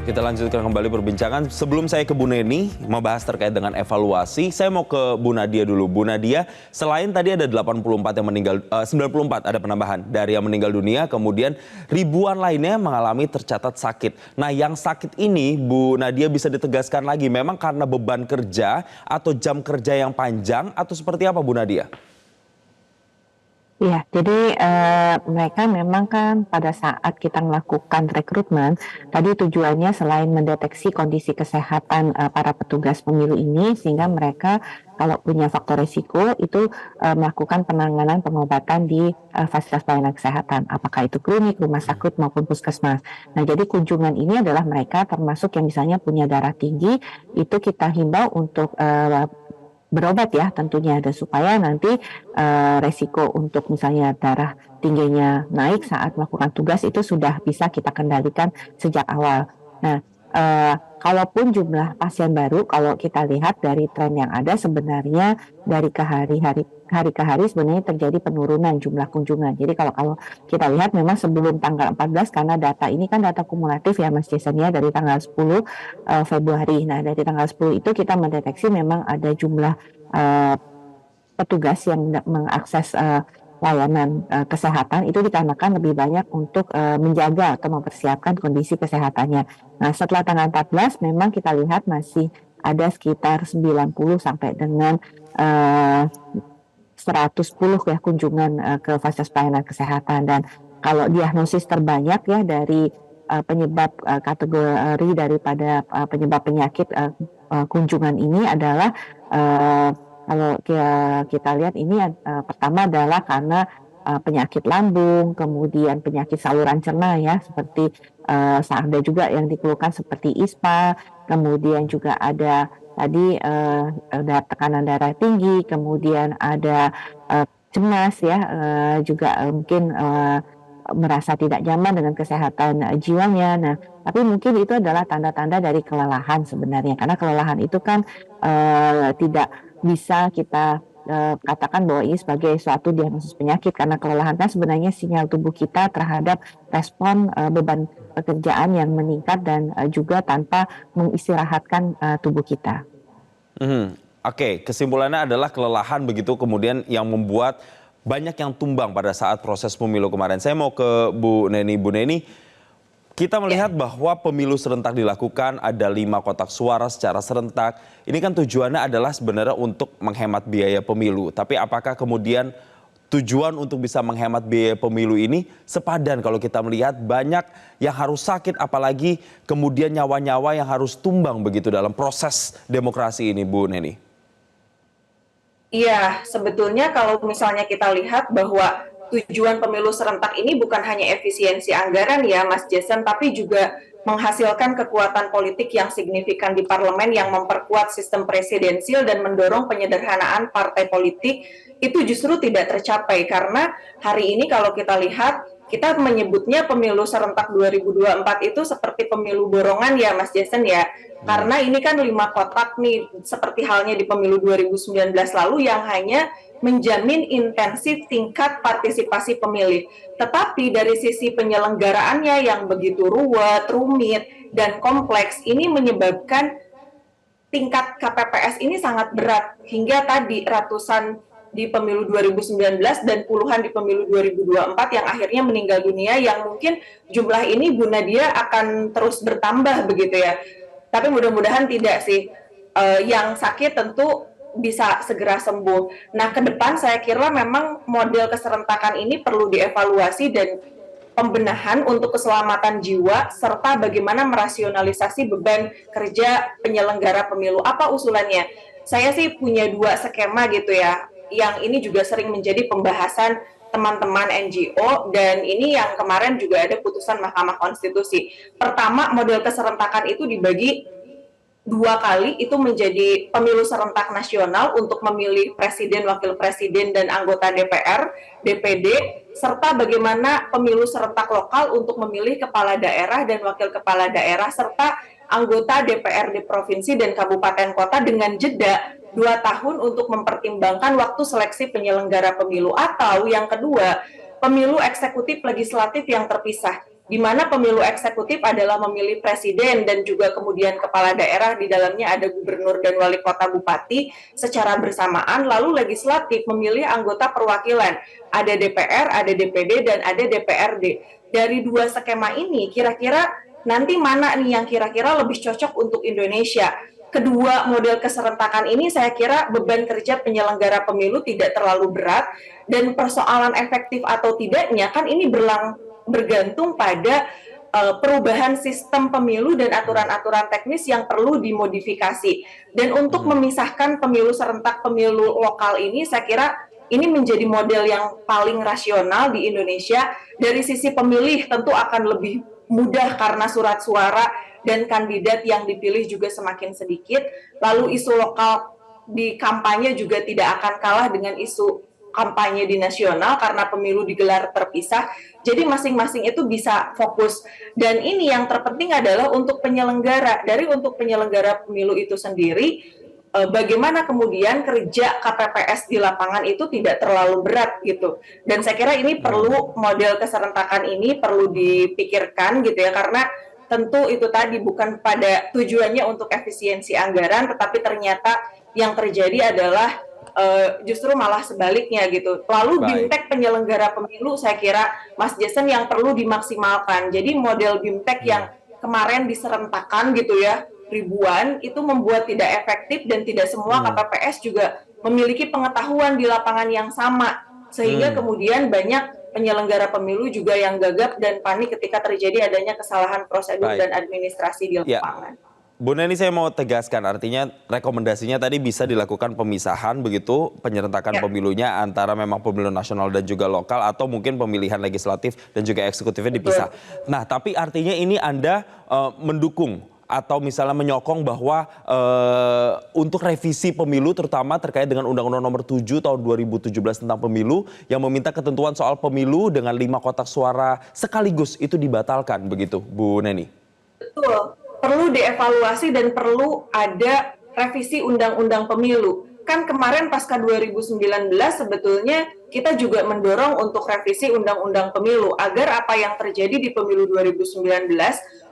Kita lanjutkan kembali perbincangan. Sebelum saya ke Bu Neni membahas terkait dengan evaluasi, saya mau ke Bu Nadia dulu. Bu Nadia, selain tadi ada 84 yang meninggal, 94 ada penambahan dari yang meninggal dunia, kemudian ribuan lainnya mengalami tercatat sakit. Nah, yang sakit ini Bu Nadia bisa ditegaskan lagi, memang karena beban kerja atau jam kerja yang panjang atau seperti apa Bu Nadia? Iya, jadi mereka memang kan pada saat kita melakukan rekrutmen, tadi tujuannya selain mendeteksi kondisi kesehatan para petugas pemilu ini, sehingga mereka kalau punya faktor risiko itu melakukan penanganan pengobatan di fasilitas pelayanan kesehatan, apakah itu klinik, rumah sakit maupun puskesmas. Nah, jadi kunjungan ini adalah mereka termasuk yang misalnya punya darah tinggi, itu kita himbau untuk berobat ya tentunya, dan supaya nanti resiko untuk misalnya darah tingginya naik saat melakukan tugas itu sudah bisa kita kendalikan sejak awal. Nah, kalaupun jumlah pasien baru, kalau kita lihat dari tren yang ada sebenarnya dari hari ke hari sebenarnya terjadi penurunan jumlah kunjungan. Jadi kalau kita lihat memang sebelum tanggal 14, karena data ini kan data kumulatif ya Mas Jason ya, dari tanggal 10 Februari. Nah, dari tanggal 10 itu kita mendeteksi memang ada jumlah petugas yang mengakses layanan kesehatan itu dikarenakan lebih banyak untuk menjaga atau mempersiapkan kondisi kesehatannya. Nah, setelah tanggal 14 memang kita lihat masih ada sekitar 90 sampai dengan 110 ya kunjungan ke fasilitas pelayanan kesehatan. Dan kalau diagnosis terbanyak ya dari penyebab kategori daripada penyebab penyakit kunjungan ini adalah kalau kita lihat ini pertama adalah karena penyakit lambung, kemudian penyakit saluran cerna ya, seperti ada juga yang dikeluhkan seperti ISPA, kemudian juga ada tadi tekanan darah tinggi, kemudian ada cemas ya, juga mungkin merasa tidak nyaman dengan kesehatan jiwanya. Nah, tapi mungkin itu adalah tanda-tanda dari kelelahan sebenarnya, karena kelelahan itu kan tidak bisa kita katakan bahwa ini sebagai suatu diagnosis penyakit, karena kelelahan kan sebenarnya sinyal tubuh kita terhadap respon beban pekerjaan yang meningkat dan juga tanpa mengistirahatkan tubuh kita. Oke, kesimpulannya adalah kelelahan begitu kemudian yang membuat banyak yang tumbang pada saat proses pemilu kemarin. Saya mau ke Bu Neni. Bu Neni, kita melihat bahwa pemilu serentak dilakukan, ada 5 kotak suara secara serentak. Ini kan tujuannya adalah sebenarnya untuk menghemat biaya pemilu. Tapi apakah kemudian tujuan untuk bisa menghemat biaya pemilu ini sepadan kalau kita melihat banyak yang harus sakit, apalagi kemudian nyawa-nyawa yang harus tumbang begitu dalam proses demokrasi ini, Bu Neni? Iya, sebetulnya kalau misalnya kita lihat bahwa tujuan pemilu serentak ini bukan hanya efisiensi anggaran ya Mas Jason, tapi juga menghasilkan kekuatan politik yang signifikan di parlemen yang memperkuat sistem presidensil dan mendorong penyederhanaan partai politik, itu justru tidak tercapai karena hari ini kalau kita lihat, kita menyebutnya pemilu serentak 2024 itu seperti pemilu borongan ya Mas Jason ya. Karena ini kan 5 kotak nih, seperti halnya di pemilu 2019 lalu yang hanya menjamin intensif tingkat partisipasi pemilih. Tetapi dari sisi penyelenggaraannya yang begitu ruwet, rumit, dan kompleks, ini menyebabkan tingkat KPPS ini sangat berat. Hingga tadi ratusan di pemilu 2019 dan puluhan di pemilu 2024 yang akhirnya meninggal dunia, yang mungkin jumlah ini Bu Nadia akan terus bertambah begitu ya. Tapi mudah-mudahan tidak sih, yang sakit tentu bisa segera sembuh. Nah, ke depan saya kira memang model keserentakan ini perlu dievaluasi dan pembenahan untuk keselamatan jiwa, serta bagaimana merasionalisasi beban kerja penyelenggara pemilu. Apa usulannya? Saya sih punya 2 skema gitu ya, yang ini juga sering menjadi pembahasan teman-teman NGO, dan ini yang kemarin juga ada putusan Mahkamah Konstitusi. Pertama, model keserentakan itu dibagi 2 kali, itu menjadi pemilu serentak nasional untuk memilih presiden, wakil presiden, dan anggota DPR, DPD, serta bagaimana pemilu serentak lokal untuk memilih kepala daerah dan wakil kepala daerah, serta anggota DPRD provinsi dan kabupaten kota dengan jeda 2 tahun untuk mempertimbangkan waktu seleksi penyelenggara pemilu. Atau yang kedua, pemilu eksekutif legislatif yang terpisah. di mana pemilu eksekutif adalah memilih presiden dan juga kemudian kepala daerah, di dalamnya ada gubernur dan wali kota bupati secara bersamaan, lalu legislatif memilih anggota perwakilan, ada DPR, ada DPD, dan ada DPRD. Dari dua skema ini, kira-kira nanti mana nih yang kira-kira lebih cocok untuk Indonesia? Kedua model keserentakan ini saya kira beban kerja penyelenggara pemilu tidak terlalu berat, dan persoalan efektif atau tidaknya kan ini bergantung pada perubahan sistem pemilu dan aturan-aturan teknis yang perlu dimodifikasi. Dan untuk memisahkan pemilu serentak pemilu lokal ini, saya kira ini menjadi model yang paling rasional di Indonesia. Dari sisi pemilih tentu akan lebih mudah karena surat suara dan kandidat yang dipilih juga semakin sedikit. Lalu isu lokal di kampanye juga tidak akan kalah dengan isu kampanye di nasional karena pemilu digelar terpisah. Jadi masing-masing itu bisa fokus. Dan ini yang terpenting adalah untuk penyelenggara. Untuk penyelenggara pemilu itu sendiri, bagaimana kemudian kerja KPPS di lapangan itu tidak terlalu berat gitu. Dan saya kira ini perlu, model keserentakan ini perlu dipikirkan gitu ya, karena tentu itu tadi bukan pada tujuannya untuk efisiensi anggaran, tetapi ternyata yang terjadi adalah justru malah sebaliknya gitu. Lalu BIMTEK penyelenggara pemilu saya kira Mas Jason yang perlu dimaksimalkan. Jadi model BIMTEK yang kemarin diserentakkan gitu ya, ribuan, itu membuat tidak efektif dan tidak semua KPPS juga memiliki pengetahuan di lapangan yang sama, sehingga kemudian banyak penyelenggara pemilu juga yang gagap dan panik ketika terjadi adanya kesalahan prosedur dan administrasi di lapangan. Bu Neni, saya mau tegaskan, artinya rekomendasinya tadi bisa dilakukan pemisahan begitu, penyerentakan pemilunya antara memang pemilu nasional dan juga lokal, atau mungkin pemilihan legislatif dan juga eksekutifnya dipisah. Nah, tapi artinya ini Anda mendukung atau misalnya menyokong bahwa untuk revisi pemilu terutama terkait dengan Undang-Undang Nomor 7 tahun 2017 tentang pemilu yang meminta ketentuan soal pemilu dengan 5 kotak suara sekaligus itu dibatalkan begitu, Bu Neni? Betul, perlu dievaluasi dan perlu ada revisi Undang-Undang Pemilu. Kan kemarin pasca 2019 sebetulnya kita juga mendorong untuk revisi Undang-Undang Pemilu agar apa yang terjadi di pemilu 2019,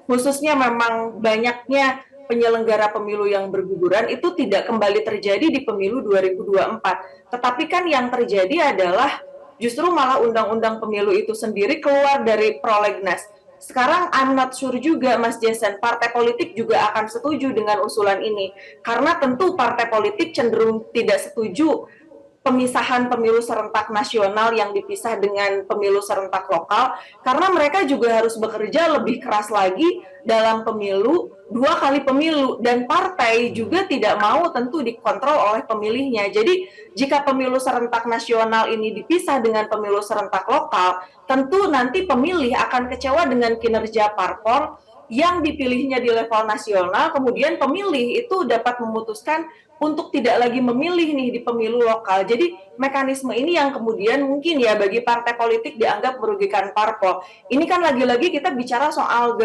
khususnya memang banyaknya penyelenggara pemilu yang berguguran, itu tidak kembali terjadi di pemilu 2024. Tetapi kan yang terjadi adalah justru malah undang-undang pemilu itu sendiri keluar dari prolegnas. Sekarang I'm not sure juga Mas Jason, partai politik juga akan setuju dengan usulan ini. Karena tentu partai politik cenderung tidak setuju pemisahan pemilu serentak nasional yang dipisah dengan pemilu serentak lokal, karena mereka juga harus bekerja lebih keras lagi dalam pemilu, 2 kali pemilu, dan partai juga tidak mau tentu dikontrol oleh pemilihnya. Jadi jika pemilu serentak nasional ini dipisah dengan pemilu serentak lokal, tentu nanti pemilih akan kecewa dengan kinerja parpol yang dipilihnya di level nasional, kemudian pemilih itu dapat memutuskan untuk tidak lagi memilih nih di pemilu lokal. Jadi mekanisme ini yang kemudian mungkin ya bagi partai politik dianggap merugikan parpol. Ini kan lagi-lagi kita bicara soal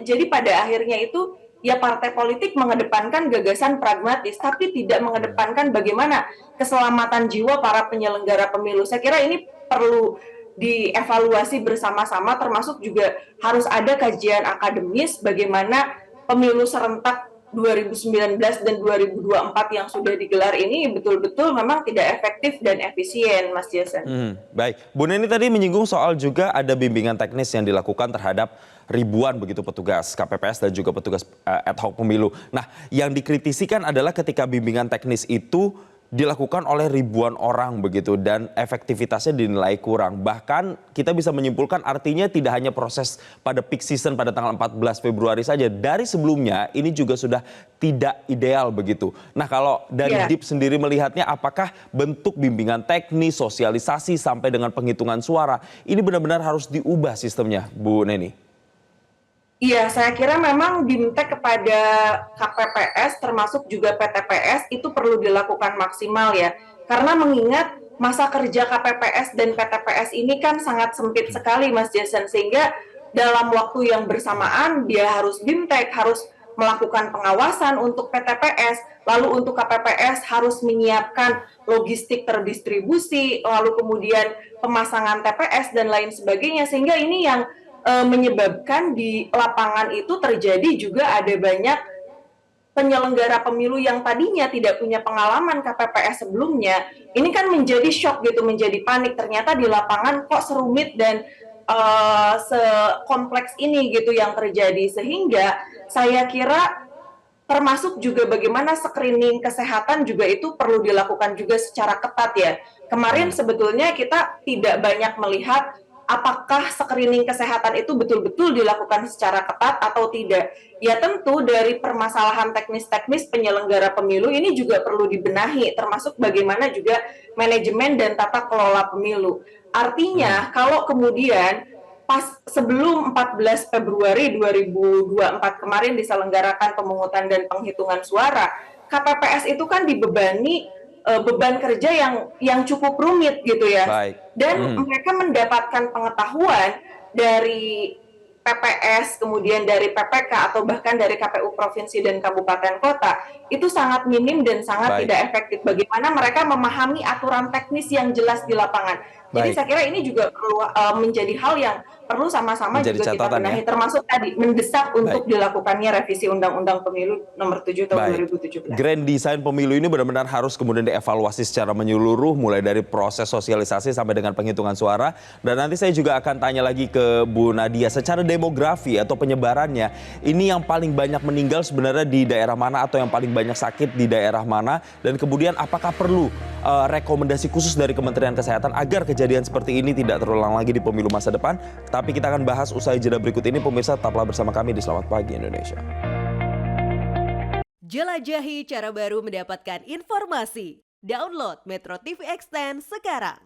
jadi pada akhirnya itu ya partai politik mengedepankan gagasan pragmatis, tapi tidak mengedepankan bagaimana keselamatan jiwa para penyelenggara pemilu. Saya kira ini perlu dievaluasi bersama-sama, termasuk juga harus ada kajian akademis bagaimana pemilu serentak 2019 dan 2024 yang sudah digelar ini betul-betul memang tidak efektif dan efisien, Mas Jason. Baik, Bu Neni tadi menyinggung soal juga ada bimbingan teknis yang dilakukan terhadap ribuan begitu petugas KPPS dan juga petugas ad hoc pemilu. Nah, yang dikritisikan adalah ketika bimbingan teknis itu dilakukan oleh ribuan orang begitu dan efektivitasnya dinilai kurang. Bahkan kita bisa menyimpulkan artinya tidak hanya proses pada peak season pada tanggal 14 Februari saja. Dari sebelumnya ini juga sudah tidak ideal begitu. Nah, kalau dari DIP sendiri melihatnya, apakah bentuk bimbingan teknis, sosialisasi sampai dengan penghitungan suara ini benar-benar harus diubah sistemnya, Bu Neni? Iya, saya kira memang BIMTEK kepada KPPS termasuk juga PTPS itu perlu dilakukan maksimal ya. Karena mengingat masa kerja KPPS dan PTPS ini kan sangat sempit sekali Mas Jason, sehingga dalam waktu yang bersamaan dia harus BIMTEK, harus melakukan pengawasan untuk PTPS, lalu untuk KPPS harus menyiapkan logistik terdistribusi, lalu kemudian pemasangan TPS dan lain sebagainya, sehingga ini yang menyebabkan di lapangan itu terjadi juga ada banyak penyelenggara pemilu yang tadinya tidak punya pengalaman KPPS sebelumnya, ini kan menjadi shock gitu, menjadi panik. Ternyata di lapangan kok serumit dan sekompleks ini gitu yang terjadi. Sehingga saya kira termasuk juga bagaimana screening kesehatan juga itu perlu dilakukan juga secara ketat ya. Kemarin sebetulnya kita tidak banyak melihat apakah screening kesehatan itu betul-betul dilakukan secara ketat atau tidak. Ya tentu dari permasalahan teknis-teknis penyelenggara pemilu ini juga perlu dibenahi, termasuk bagaimana juga manajemen dan tata kelola pemilu. Artinya kalau kemudian pas sebelum 14 Februari 2024 kemarin diselenggarakan pemungutan dan penghitungan suara, KPPS itu kan dibebani beban kerja yang cukup rumit gitu ya. Baik. Dan mereka mendapatkan pengetahuan dari PPS, kemudian dari PPK atau bahkan dari KPU provinsi dan kabupaten kota itu sangat minim dan sangat Baik. tidak efektif. Bagaimana mereka memahami aturan teknis yang jelas di lapangan. Jadi Baik. saya kira ini juga perlu menjadi hal yang perlu sama-sama Menjadi juga kita catatan, benahi, ya. termasuk tadi mendesak untuk Baik. dilakukannya revisi Undang-Undang Pemilu Nomor 7 Tahun Baik. 2017. Grand design pemilu ini benar-benar harus kemudian dievaluasi secara menyeluruh, mulai dari proses sosialisasi sampai dengan penghitungan suara. Dan nanti saya juga akan tanya lagi ke Bu Nadia, secara demografi atau penyebarannya, ini yang paling banyak meninggal sebenarnya di daerah mana atau yang paling banyak sakit di daerah mana? Dan kemudian apakah perlu rekomendasi khusus dari Kementerian Kesehatan agar kejadian seperti ini tidak terulang lagi di pemilu masa depan? Tapi kita akan bahas usai jeda berikut ini. Pemirsa, tetaplah bersama kami di Selamat Pagi Indonesia. Jelajahi cara baru mendapatkan informasi. Download Metro TV Extend sekarang.